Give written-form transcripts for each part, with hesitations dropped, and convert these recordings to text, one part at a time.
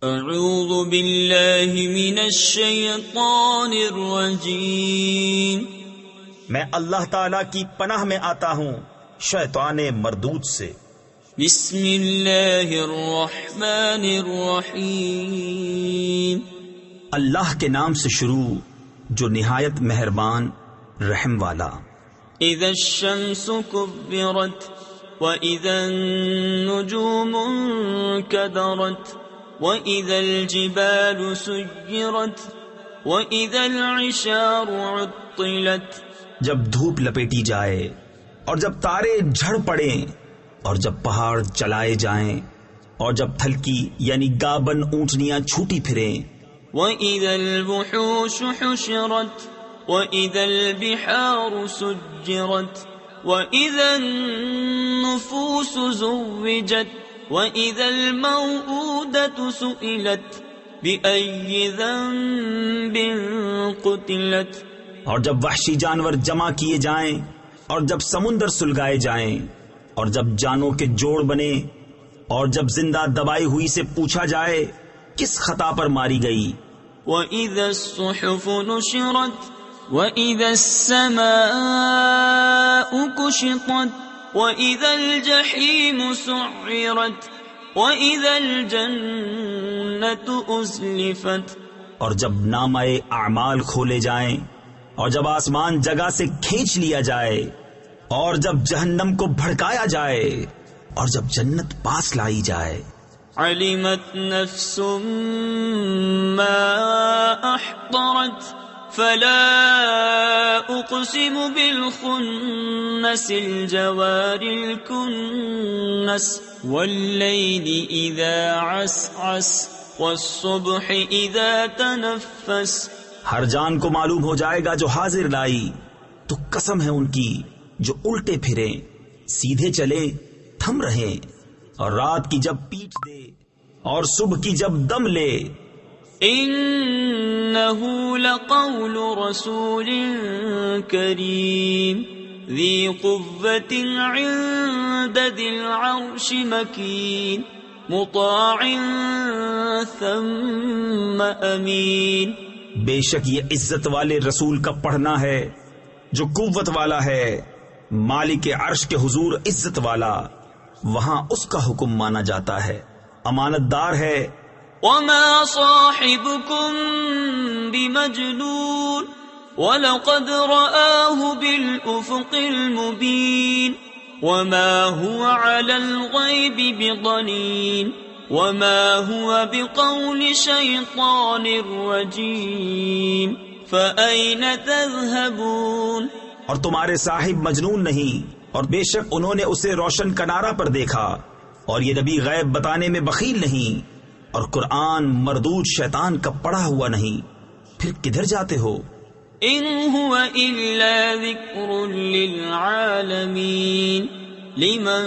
اعوذ باللہ من الشیطان الرجیم، میں اللہ تعالی کی پناہ میں آتا ہوں شیطان مردود سے۔ بسم اللہ الرحمن الرحیم، اللہ کے نام سے شروع جو نہایت مہربان رحم والا۔ اذا الشمس كبرت واذا النجوم انكدرت وَإِذَا الْجِبَالُ سُيِّرَتْ وَإِذَا الْعِشَارُ عُطِّلَتْ، جب دھوپ لپیٹی جائے اور جب تارے جھڑ پڑیں اور جب پہاڑ چلائے جائیں اور جب تھلکی یعنی گابن اونٹنیاں چھوٹی پھریں۔ وَإِذَا الْوُحُوشُ حُشِرَتْ وَإِذَا الْبِحَارُ سُجِّرَتْ وَإِذَا النُّفُوسُ زُوِّجَتْ وَإِذَا الْمَوْءُودَةُ سُئِلَتْ بِأَيِّ ذَنبٍ قُتِلَتْ، اور جب وحشی جانور جمع کیے جائیں اور جب سمندر سلگائے جائیں اور جب جانوں کے جوڑ بنے اور جب زندہ دبائی ہوئی سے پوچھا جائے کس خطا پر ماری گئی۔ وَإِذَا الصُّحُفُ نُشِرَتْ وَإِذَا السَّمَاءُ كُشِطَتْ وَإِذَا الْجَحِيمُ سُعِّرَتْ وَإِذَا الْجَنَّةُ أُزْلِفَتْ، اور جب نامہ اعمال کھولے جائیں اور جب آسمان جگہ سے کھینچ لیا جائے اور جب جہنم کو بھڑکایا جائے اور جب جنت پاس لائی جائے۔ عَلِمَتْ نَفْسٌ مَّا أَحْضَرَتْ فَلَا أُقْسِمُ بِالْخُنَّسِ الْجَوَارِ الْكُنَّسِ وَاللَّيْلِ إِذَا عَسْعَسَ وَالصُّبْحِ إِذَا تَنَفَّسَ، ہر جان کو معلوم ہو جائے گا جو حاضر لائی، تو قسم ہے ان کی جو الٹے پھریں، سیدھے چلے تھم رہیں، اور رات کی جب پیٹ دے اور صبح کی جب دم لے۔ إِنَّهُ لَقَوْلُ رَسُولٍ كَرِيمٍ ذِي قُوَّةٍ عِندَ ذِي الْعَرْشِ مَكِينٍ مُطَاعٍ ثَمَّ أَمِينٍ، بے شک یہ عزت والے رسول کا پڑھنا ہے جو قوت والا ہے، مالک عرش کے حضور عزت والا، وہاں اس کا حکم مانا جاتا ہے، امانت دار ہے۔ وَمَا صَاحِبُكُم بِمَجْنُونٍ وَلَقَدْ رَآهُ بِالْأُفُقِ الْمُبِينِ وَمَا هُوَ عَلَى الْغَيْبِ بِضَنِينٍ وَمَا هُوَ بِقَوْلِ شَيْطَانٍ رَّجِيمٍ فَأَيْنَ تَذْهَبُونَ، اور تمہارے صاحب مجنون نہیں، اور بے شک انہوں نے اسے روشن کنارہ پر دیکھا، اور یہ نبی غیب بتانے میں بخیل نہیں، اور قرآن مردود شیطان کا پڑھا ہوا نہیں، پھر کدھر جاتے ہو؟ إِنْ هُوَ إِلَّا ذِكْرٌ لِّلْعَالَمِينَ لِمَن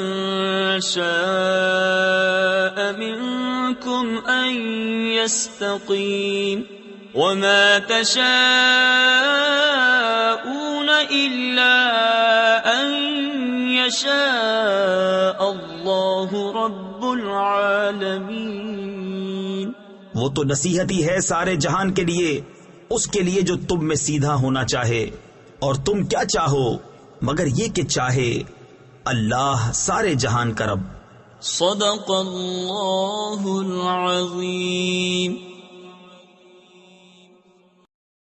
شَاءَ مِنكُمْ أَن يَسْتَقِيمَ وَمَا تَشَاءُونَ إِلَّا أَن يَشَاءَ اللَّهُ رَبُّ الْعَالَمِينَ، وہ تو نصیحت ہی ہے سارے جہان کے لیے، اس کے لیے جو تم میں سیدھا ہونا چاہے، اور تم کیا چاہو مگر یہ کہ چاہے اللہ سارے جہان کا رب۔ صدق اللہ العظیم۔